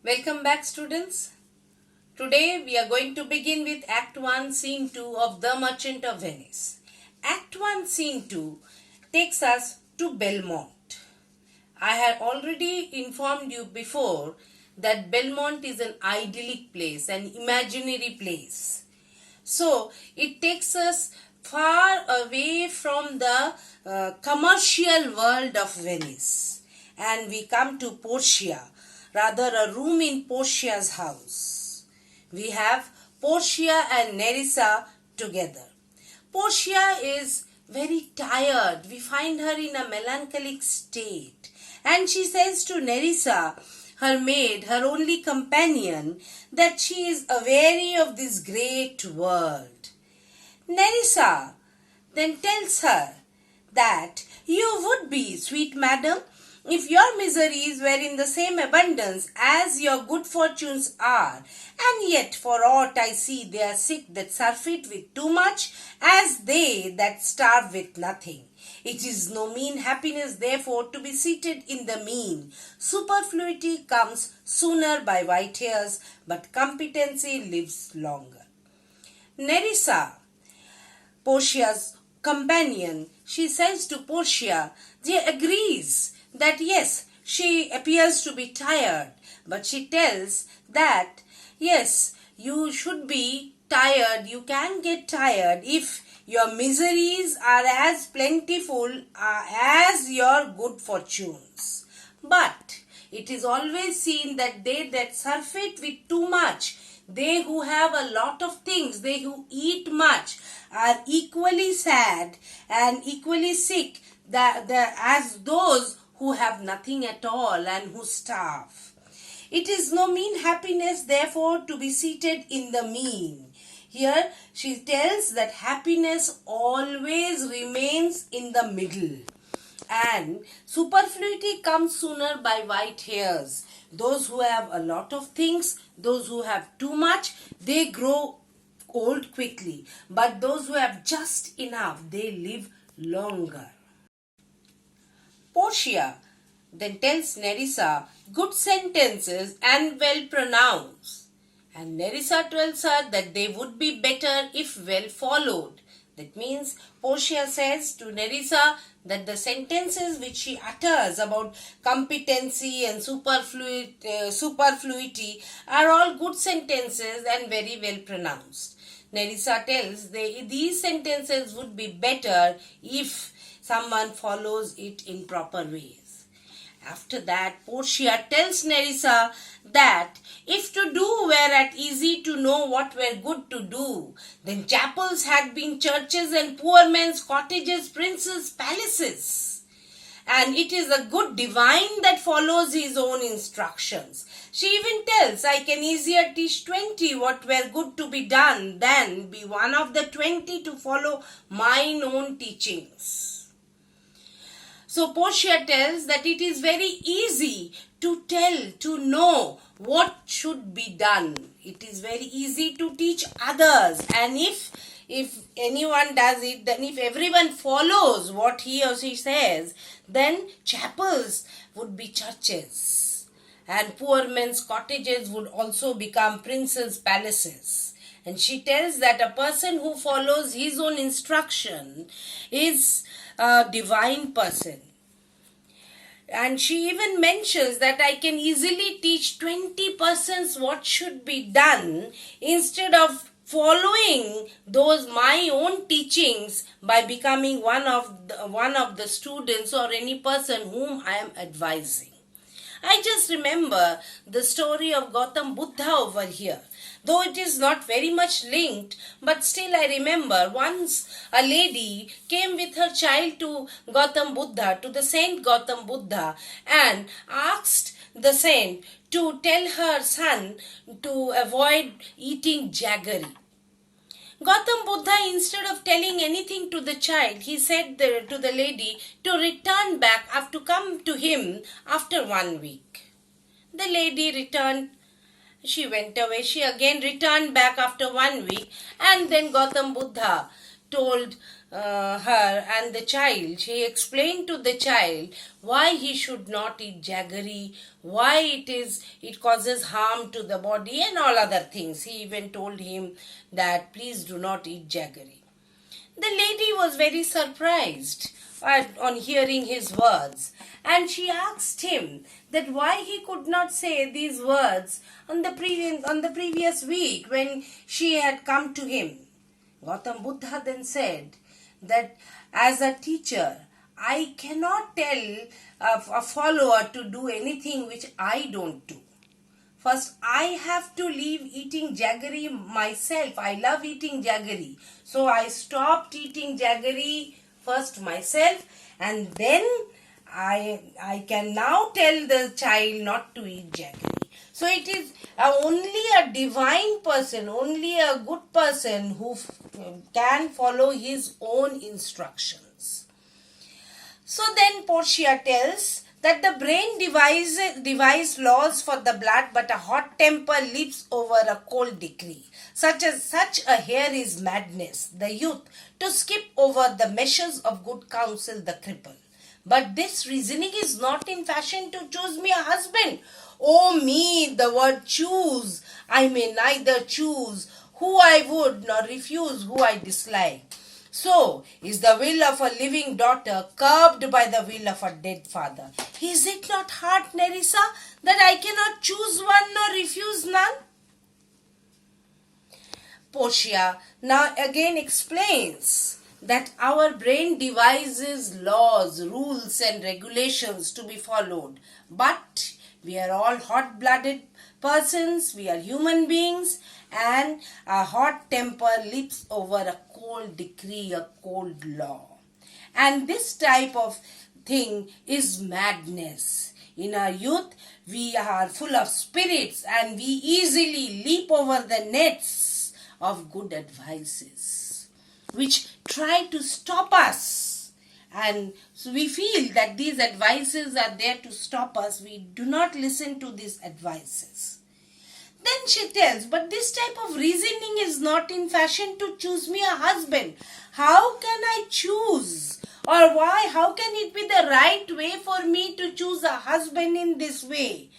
Welcome back, students. Today we are going to begin with Act 1, Scene 2 of The Merchant of Venice. Act 1, Scene 2 takes us to Belmont. I had already informed you before that Belmont is an idyllic place, an imaginary place. So it takes us far away from the commercial world of Venice, and we come to Portia, rather a room in Portia's house. We have Portia and Nerissa together. Portia is very tired. We find her in a melancholic state, and she says to Nerissa, her maid, her only companion, that she is aweary of this great world. Nerissa then tells her that you would be, sweet madam, if your miseries were in the same abundance as your good fortunes are, and yet for aught I see they are sick that surfeit with too much, as they that starve with nothing. It is no mean happiness, therefore, to be seated in the mean. Superfluity comes sooner by white hairs, but competency lives longer. Nerissa, Portia's companion, she says to Portia, she agrees that yes, she appears to be tired, but she tells that yes, you should be tired, you can get tired if your miseries are as plentiful as your good fortunes. But it is always seen that they that surfeit with too much, they who have a lot of things, they who eat much, are equally sad and equally sick as those who have nothing at all and who starve. It is no mean happiness, therefore, to be seated in the mean. Here she tells that happiness always remains in the middle, and superfluity comes sooner by white hairs. Those who have a lot of things, those who have too much, they grow old quickly, but those who have just enough, they live longer. Portia then tells Nerissa good sentences and well pronounced, and Nerissa tells her that they would be better if well followed. That means Portia says to Nerissa that the sentences which she utters about competency and superfluity are all good sentences and very well pronounced. Nerissa tells these sentences would be better if someone follows it in proper ways. After that, Portia tells Nerissa that if to do were at easy to know what were good to do, then chapels had been churches and poor men's cottages, princes' palaces. And it is a good divine that follows his own instructions. She even tells, I can easier teach 20 what were good to be done than be one of the 20 to follow mine own teachings. So Portia tells that it is very easy to know what should be done. It is very easy to teach others, and if anyone does it, then if everyone follows what he or she says, then chapels would be churches, and poor men's cottages would also become princes' palaces. And she tells that a person who follows his own instruction is a divine person. And she even mentions that I can easily teach 20 persons what should be done instead of following those my own teachings by becoming one of the students or any person whom I am advising. I just remember the story of Gautam Buddha over here. Though it is not very much linked, but still I remember once a lady came with her child to Gautam Buddha, to the Saint Gautam Buddha, and asked the saint to tell her son to avoid eating jaggery. Gautam Buddha, instead of telling anything to the child, he said to the lady to return back, to come to him after 1 week. The lady returned. She went away. She again returned back after 1 week, and then Gautam Buddha told her and the child, she explained to the child why he should not eat jaggery, why it causes harm to the body and all other things. He even told him that please do not eat jaggery. The lady was very surprised on hearing his words, and she asked him that why he could not say these words on the previous week when she had come to him. Gautam Buddha then said that as a teacher, I cannot tell a follower to do anything which I don't do. First, I have to leave eating jaggery myself. I love eating jaggery. So I stopped eating jaggery first myself, and then I can now tell the child not to eat jaggery. So it is only a divine person, only a good person who can follow his own instructions. So then Portia tells that the brain devised laws for the blood, but a hot temper leaps over a cold decree. Such a hair is madness, the youth, to skip over the measures of good counsel the cripple. But this reasoning is not in fashion to choose me a husband. Oh me, the word choose, I may neither choose who I would nor refuse who I dislike. So is the will of a living daughter curbed by the will of a dead father. Is it not hard, Nerissa, that I cannot choose one nor refuse none? Portia now again explains that our brain devises laws, rules and regulations to be followed. But we are all hot-blooded persons, we are human beings, and a hot temper leaps over a cold decree, a cold law. And this type of thing is madness. In our youth, we are full of spirits and we easily leap over the nets of good advices which try to stop us. And so we feel that these advices are there to stop us. We do not listen to these advices. Then she tells, but this type of reasoning is not in fashion to choose me a husband. How can I choose? Or why? How can it be the right way for me to choose a husband in this way?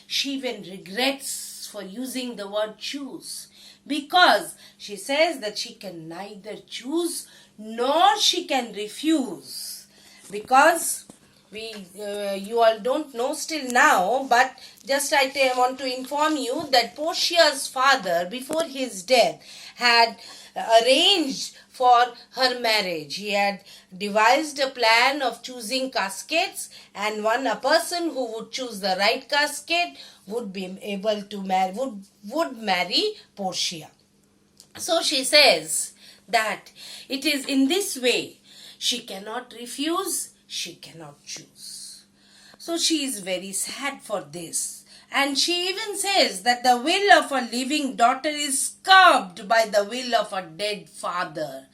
She even regrets for using the word choose, because she says that she can neither choose nor she can refuse. Because you all don't know still now, but just I want to inform you that Portia's father, before his death, had arranged for her marriage. He had devised a plan of choosing caskets, and a person who would choose the right casket would be able to marry, would marry Portia. So she says that it is in this way. She cannot refuse, she cannot choose. So she is very sad for this. And she even says that the will of a living daughter is curbed by the will of a dead father.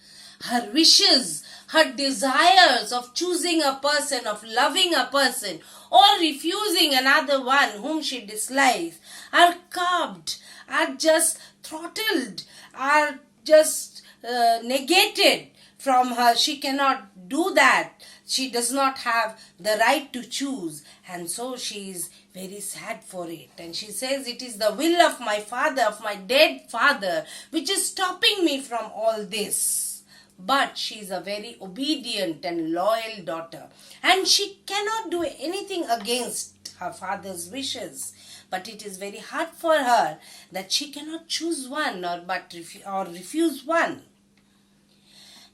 Her wishes, her desires of choosing a person, of loving a person, or refusing another one whom she dislikes, are curbed, are just throttled, are just negated from her. She cannot do that. She does not have the right to choose, and so she is very sad for it. And she says, it is the will of my father, of my dead father, which is stopping me from all this. But she is a very obedient and loyal daughter, and she cannot do anything against her father's wishes. But it is very hard for her that she cannot choose one or refuse one.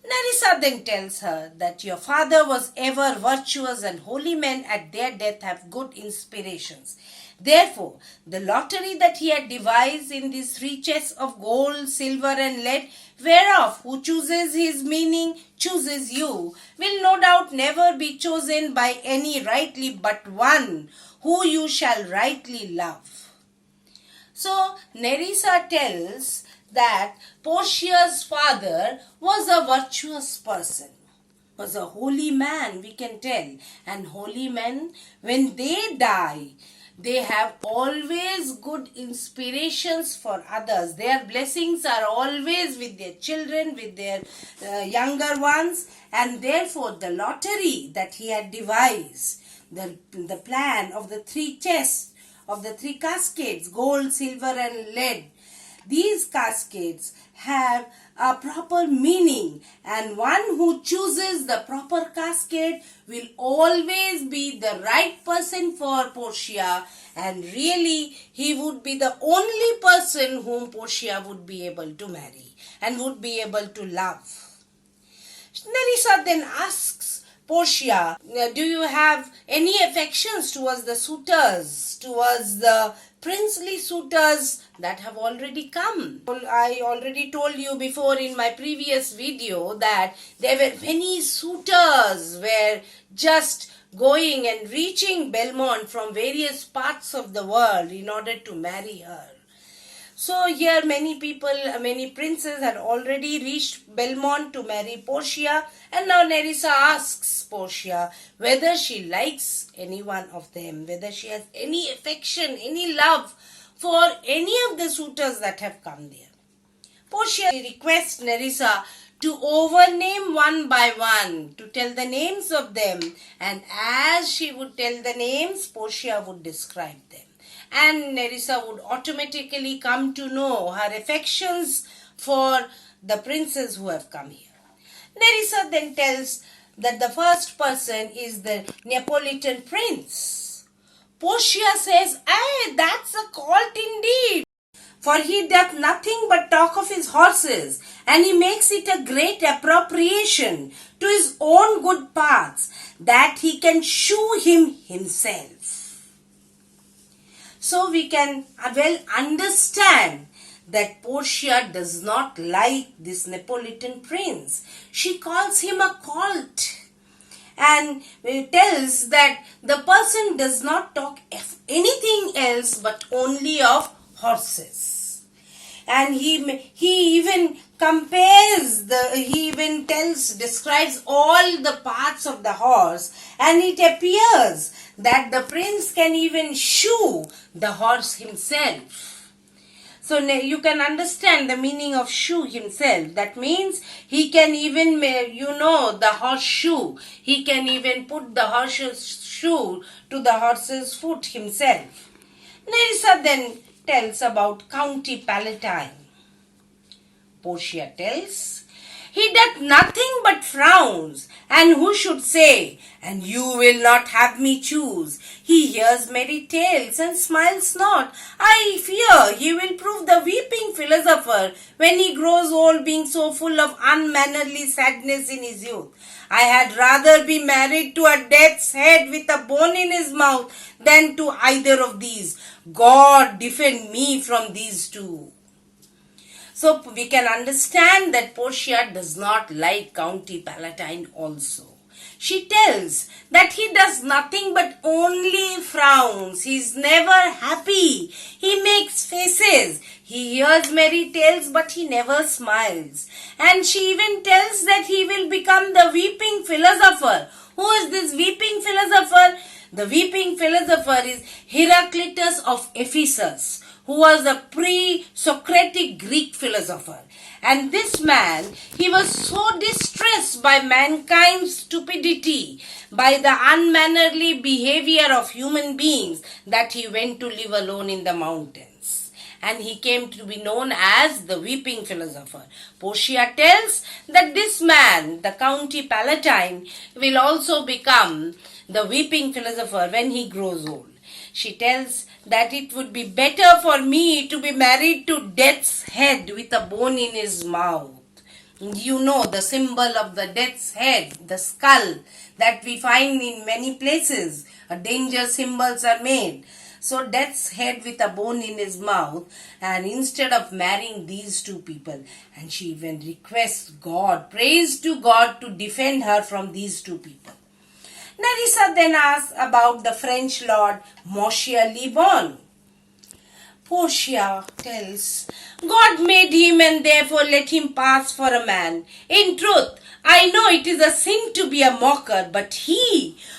Nerissa then tells her that your father was ever virtuous, and holy men at their death have good inspirations. Therefore, the lottery that he had devised in these 3 chests of gold, silver and lead, whereof who chooses his meaning chooses you, will no doubt never be chosen by any rightly but one, who you shall rightly love. So, Nerissa tells that Portia's father was a virtuous person, was a holy man, we can tell. And holy men, when they die, They have always good inspirations for others. Their blessings are always with their children, with their younger ones, and therefore the lottery that he had devised, the plan of the three chests, of the three cascades, gold, silver and lead, these cascades have a proper meaning, and one who chooses the proper cascade will always be the right person for Portia, and really he would be the only person whom Portia would be able to marry and would be able to love. Nerissa then asks Portia, do you have any affections towards the suitors, towards the princely suitors that have already come? I already told you before in my previous video that there were many suitors were just going and reaching Belmont from various parts of the world in order to marry her. So here many princes had already reached Belmont to marry Portia, and now Nerissa asks Portia whether she likes any one of them, whether she has any affection, any love for any of the suitors that have come there. Portia requests Nerissa to overname one by one, to tell the names of them, and as she would tell the names, Portia would describe them. And Nerissa would automatically come to know her affections for the princes who have come here. Nerissa then tells that the first person is the Neapolitan Prince. Portia says, "Aye, that's a colt indeed, for he doth nothing but talk of his horses, and he makes it a great appropriation to his own good parts, that he can shoe him himself." So we can well understand that Portia does not like this Neapolitan Prince. She calls him a colt and tells that the person does not talk anything else but only of horses. And he even describes all the parts of the horse, and it appears that the prince can even shoe the horse himself. So you can understand the meaning of shoe himself. That means he can even, the horseshoe. He can even put the horse's shoe to the horse's foot himself. Nerissa then tells about County Palatine. Portia tells, "He doth nothing but frowns, and who should say, and you will not have me choose? He hears merry tales and smiles not. I fear he will prove the weeping philosopher when he grows old, being so full of unmannerly sadness in his youth. I had rather be married to a death's head with a bone in his mouth than to either of these. God defend me from these two." So we can understand that Portia does not like County Palatine also. She tells that he does nothing but only frowns. He is never happy. He makes faces. He hears merry tales, but he never smiles. And she even tells that he will become the weeping philosopher. Who is this weeping philosopher? The weeping philosopher is Heraclitus of Ephesus, who was a pre-Socratic Greek philosopher. And this man, he was so distressed by mankind's stupidity, by the unmannerly behavior of human beings, that he went to live alone in the mountains. And he came to be known as the weeping philosopher. Portia tells that this man, the County Palatine, will also become the weeping philosopher when he grows old. She tells that it would be better for me to be married to Death's head with a bone in his mouth. You know the symbol of the Death's head, the skull that we find in many places. Danger symbols are made. So Death's head with a bone in his mouth, and instead of marrying these two people, and she even requests God, prays to God to defend her from these two people. Nerissa then asks about the French lord Monsieur Le Bon. Portia tells, God made him and therefore let him pass for a man. In truth, I know it is a sin to be a mocker, but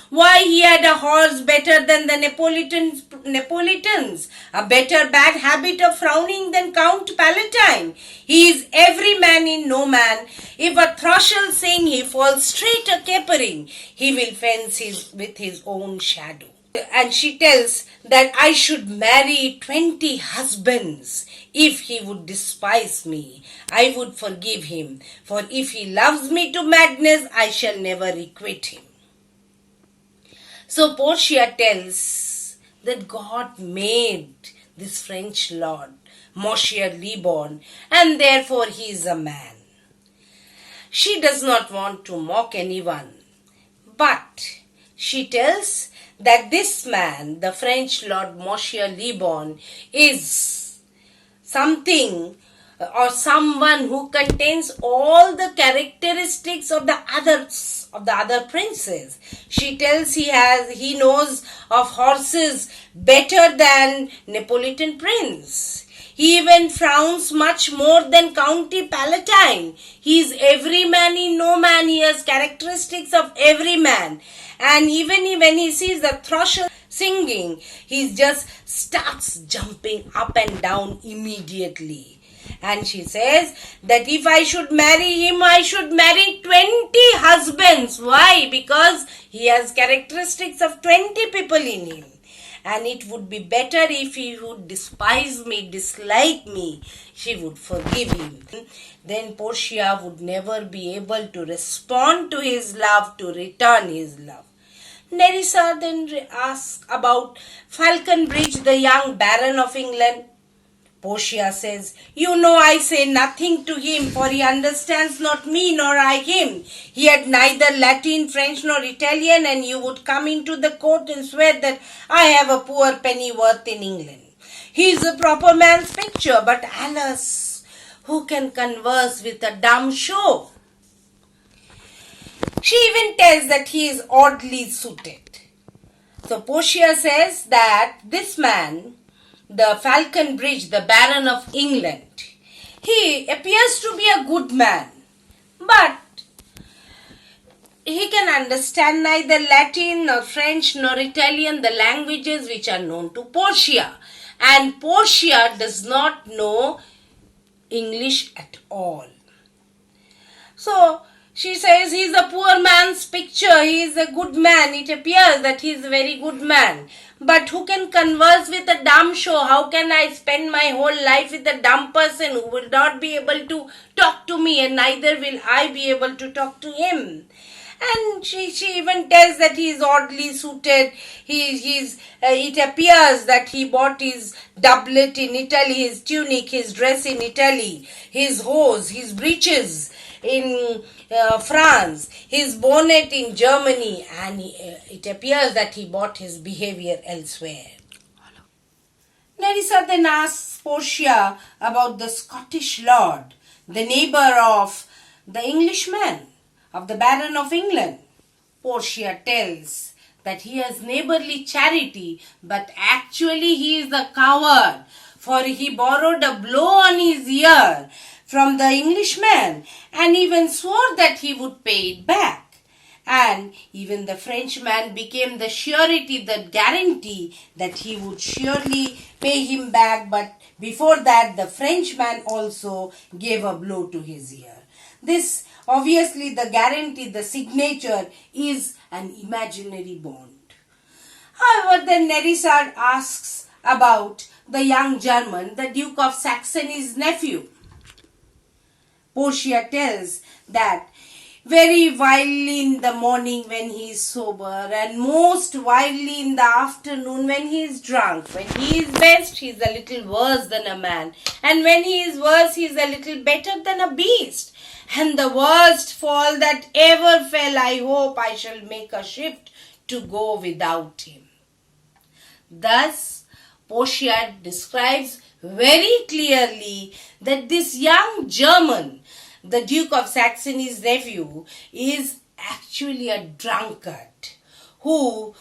why he had a horse better than the Neapolitans, a better bad habit of frowning than Count Palatine. He is every man in no man. If a throstle sing, he falls straight a capering. He will fence with his own shadow. And she tells that I should marry 20 husbands. If he would despise me, I would forgive him. For if he loves me to madness, I shall never requite him. So Portia tells that God made this French lord, Monsieur Leborn, and therefore he is a man. She does not want to mock anyone, but she tells that this man, the French Lord Monsieur Leborn, is something or someone who contains all the characteristics of the other princes. She tells he knows of horses better than Neapolitan Prince. He even frowns much more than County Palatine. He is every man in no man. He has characteristics of every man. And even when he sees the throstle singing, he just starts jumping up and down immediately. And she says that if I should marry him, I should marry 20 husbands. Why? Because he has characteristics of 20 people in him. And it would be better if he would despise me, dislike me, she would forgive him. Then Portia would never be able to respond to his love, to return his love. Nerissa then asks about Falconbridge, the young Baron of England. Portia says, you know I say nothing to him, for he understands not me nor I him. He had neither Latin, French nor Italian, and you would come into the court and swear that I have a poor penny worth in England. He is a proper man's picture, but alas, who can converse with a dumb show? She even tells that he is oddly suited. So Portia says that this man, the Falconbridge, the Baron of England, he appears to be a good man, but he can understand neither Latin nor French nor Italian, the languages which are known to Portia. And Portia does not know English at all. So she says he is a poor man's picture, he is a good man. It appears that he is a very good man. But who can converse with a dumb show? How can I spend my whole life with a dumb person who will not be able to talk to me, and neither will I be able to talk to him? And she even tells that he is oddly suited. It appears that he bought his doublet in Italy, his tunic, his dress in Italy, his hose, his breeches in France, his bonnet in Germany, and it appears that he bought his behavior elsewhere. Nerissa then asks Portia about the Scottish lord, the neighbor of the Englishman, of the Baron of England. Portia tells that he has neighborly charity, but actually he is a coward, for he borrowed a blow on his ear from the Englishman and even swore that he would pay it back. And even the Frenchman became the surety, the guarantee that he would surely pay him back, but before that the Frenchman also gave a blow to his ear. This, obviously, the guarantee, the signature is an imaginary bond. However, then Nerissa asks about the young German, the Duke of Saxony's nephew. Portia tells that very wildly in the morning when he is sober, and most wildly in the afternoon when he is drunk. When he is best, he is a little worse than a man, and when he is worse, he is a little better than a beast. And the worst fall that ever fell, I hope I shall make a shift to go without him. Thus, Portia describes very clearly that this young German, the Duke of Saxony's nephew, is actually a drunkard who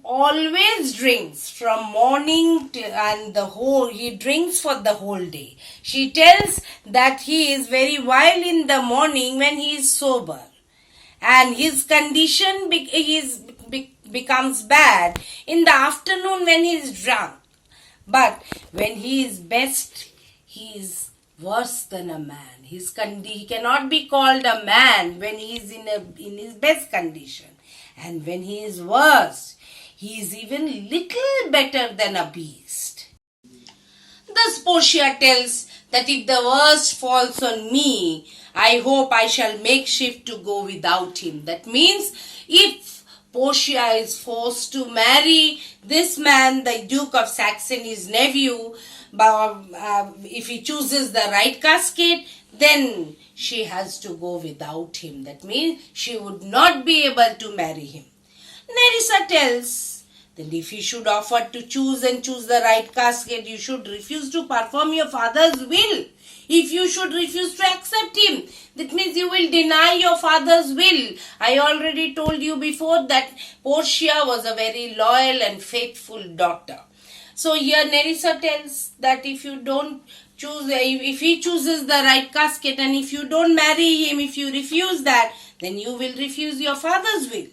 always drinks from morning he drinks for the whole day. She tells that he is very wild in the morning when he is sober, and his condition becomes bad in the afternoon when he is drunk. But when he is best, he is worse than a man. He cannot be called a man when he is in his best condition. And when he is worse, he is even little better than a beast. Thus Portia tells that if the worst falls on me, I hope I shall make shift to go without him. That means if Portia is forced to marry this man, the Duke of Saxony's nephew, if he chooses the right casket, then she has to go without him. That means she would not be able to marry him. Nerissa tells that if he should offer to choose the right casket, you should refuse to perform your father's will. If you should refuse to accept him, that means you will deny your father's will. I already told you before that Portia was a very loyal and faithful daughter. So here Nerissa tells that if you don't choose, if he chooses the right casket and if you don't marry him, if you refuse that, then you will refuse your father's will.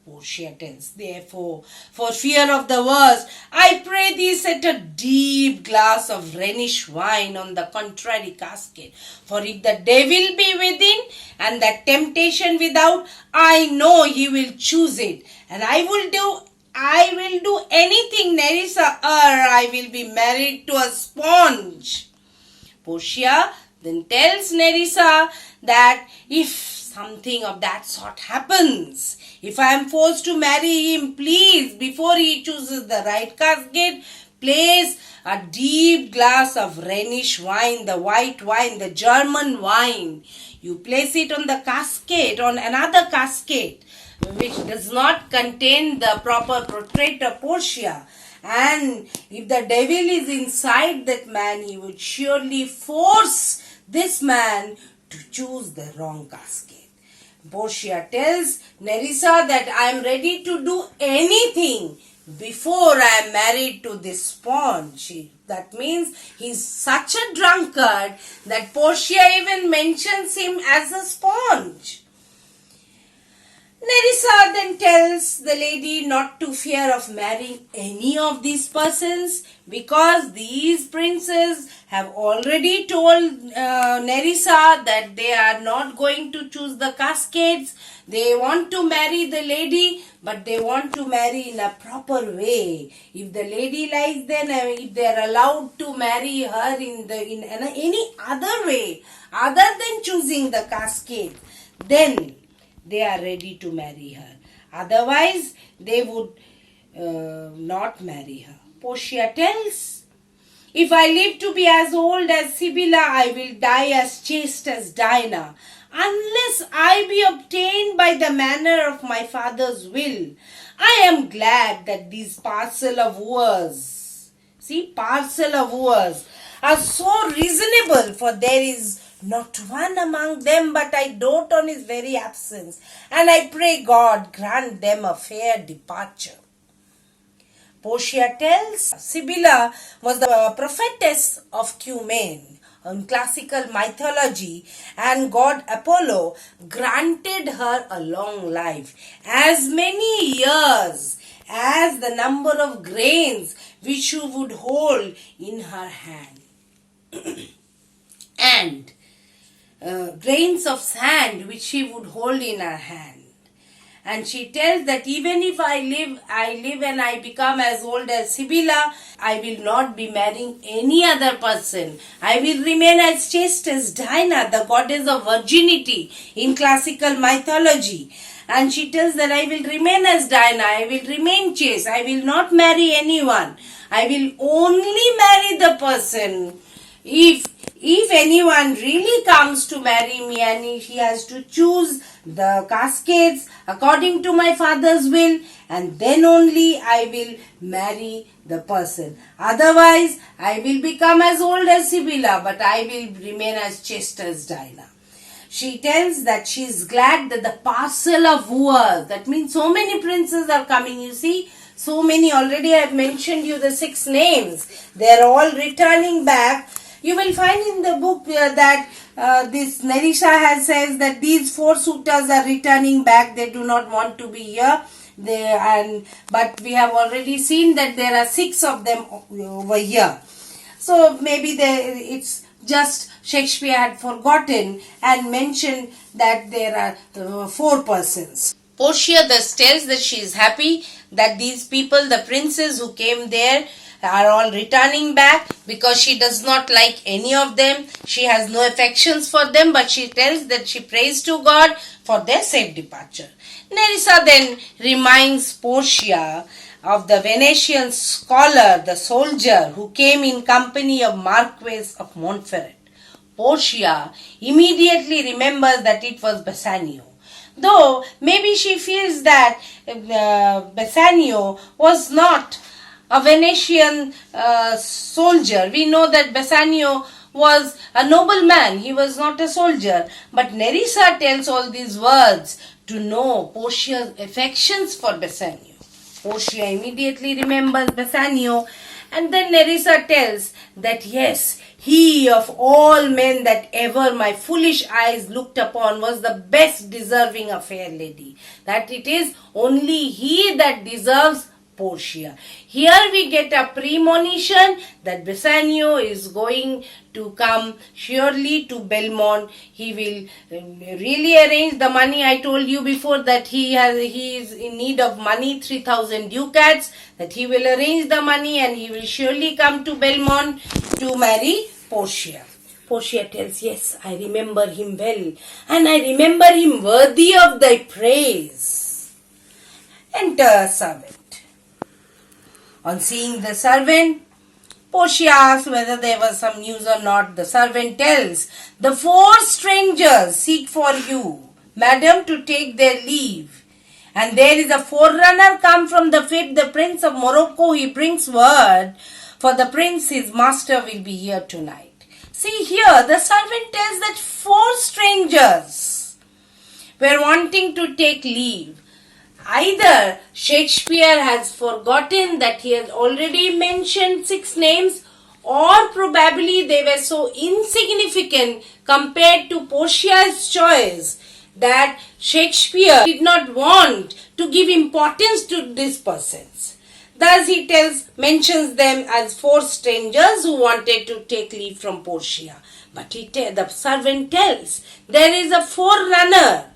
Portia tells, therefore, for fear of the worst, I pray thee set a deep glass of Rhenish wine on the contrary casket. For if the devil be within and the temptation without, I know he will choose it. And I will do anything, Nerissa, I will be married to a sponge. Portia then tells Nerissa that if something of that sort happens, if I am forced to marry him, please, before he chooses the right casket, place a deep glass of Rhenish wine, the white wine, the German wine. You place it on the casket, on another casket, which does not contain the proper portrait of Portia. And if the devil is inside that man, he would surely force this man to choose the wrong casket. Portia tells Nerissa that I am ready to do anything before I am married to this sponge. That means he is such a drunkard that Portia even mentions him as a sponge. Nerissa then tells the lady not to fear of marrying any of these persons, because these princes have already told Nerissa that they are not going to choose the caskets. They want to marry the lady, but they want to marry in a proper way. If the lady likes them, if they are allowed to marry her in any other way other than choosing the casket, then they are ready to marry her. Otherwise, they would not marry her. Portia tells, if I live to be as old as Sibylla, I will die as chaste as Dinah, unless I be obtained by the manner of my father's will. I am glad that these parcel of wooers are so reasonable, for there is not one among them but I dote on his very absence, and I pray God grant them a fair departure. Portia tells Sibylla was the prophetess of Cumain in classical mythology, and god Apollo granted her a long life, as many years as the number of grains which she would hold in her hand. And grains of sand which she would hold in her hand. And she tells that even if I live and I become as old as Sibylla, I will not be marrying any other person. I will remain as chaste as Dinah, the goddess of virginity in classical mythology. And she tells that I will remain as Dinah, I will remain chaste, I will not marry anyone. I will only marry the person if anyone really comes to marry me, and if he has to choose the caskets according to my father's will, and then only I will marry the person. Otherwise, I will become as old as Sibylla, but I will remain as chaste as Dinah. she tells that she is glad that the parcel of wooers, that means so many princes are coming, you see, so many, already I have mentioned you the 6 names, they are all returning back. You will find in the book that this Nerissa has says that these 4 suitors are returning back, they do not want to be here. But we have already seen that there are 6 of them over here. So maybe it's just Shakespeare had forgotten and mentioned that there are 4 persons. Portia thus tells that she is happy that these people, the princes who came there, are all returning back because she does not like any of them. She has no affections for them, but she tells that she prays to God for their safe departure. Nerissa then reminds Portia of the Venetian scholar, the soldier who came in company of Marquess of Montferrat. Portia immediately remembers that it was Bassanio. Though maybe she feels that Bassanio was not a Venetian soldier. We know that Bassanio was a nobleman, he was not a soldier. But Nerissa tells all these words to know Portia's affections for Bassanio. Portia immediately remembers Bassanio, and then Nerissa tells that yes, he of all men that ever my foolish eyes looked upon was the best deserving a fair lady. That it is only he that deserves Portia. Here we get a premonition that Bassanio is going to come surely to Belmont. He will really arrange the money. I told you before that he is in need of money, 3,000 ducats, that he will arrange the money and he will surely come to Belmont to marry Portia. Portia tells, yes, I remember him well, and I remember him worthy of thy praise. Enter a servant. On seeing the servant, Portia asks whether there was some news or not. The servant tells, the 4 strangers seek for you, madam, to take their leave. And there is a forerunner come from the fifth, the Prince of Morocco. He brings word, for the prince, his master, will be here tonight. See here, the servant tells that 4 strangers were wanting to take leave. Either Shakespeare has forgotten that he has already mentioned 6 names, or probably they were so insignificant compared to Portia's choice that Shakespeare did not want to give importance to these persons. Thus he mentions them as 4 strangers who wanted to take leave from Portia. But the servant tells there is a forerunner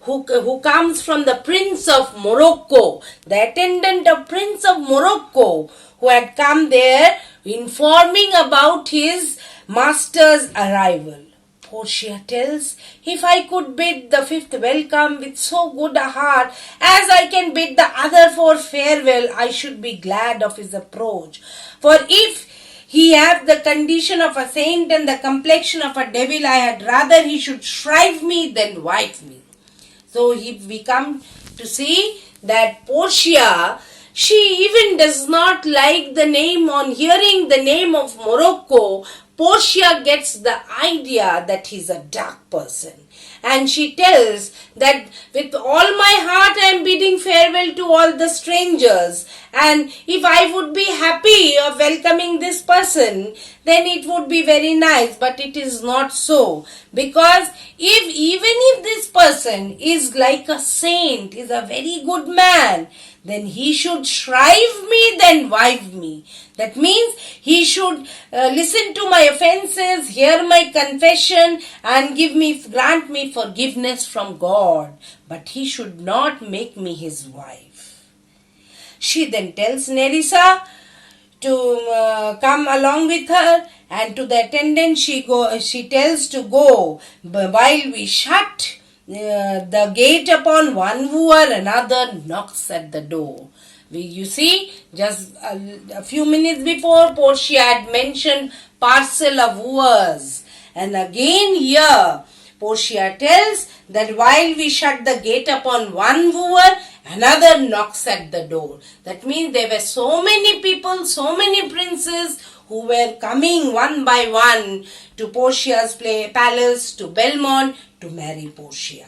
who comes from the Prince of Morocco, the attendant of Prince of Morocco, who had come there informing about his master's arrival. Portia tells, if I could bid the 5th welcome with so good a heart as I can bid the other 4 farewell, I should be glad of his approach. For if he have the condition of a saint and the complexion of a devil, I had rather he should shrive me than wife me. So we come to see that Portia, she even does not like the name. On hearing the name of Morocco, Portia gets the idea that he's a dark person. And she tells that with all my heart I am bidding farewell to all the strangers. And if I would be happy of welcoming this person, then it would be very nice. But it is not so. Because even if this person is like a saint, is a very good man, then he should shrive me than wive me. That means he should listen to my offenses, hear my confession, and grant me forgiveness from God. But he should not make me his wife. She then tells Nerissa to come along with her, and to the attendant she tells to go while we shut the gate upon one wooer, another knocks at the door. You see, just a few minutes before, Portia had mentioned parcel of wooers. And again here, Portia tells that while we shut the gate upon one wooer, another knocks at the door. That means there were so many people, so many princes who were coming one by one to Portia's palace, to Belmont, to marry Portia.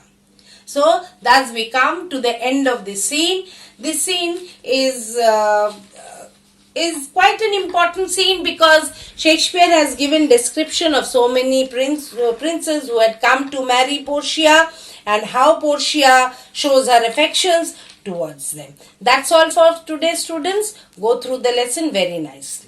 So thus we come to the end of this scene. This scene is quite an important scene because Shakespeare has given description of so many princes who had come to marry Portia and how Portia shows her affections towards them. That's all for today, students. Go through the lesson very nicely.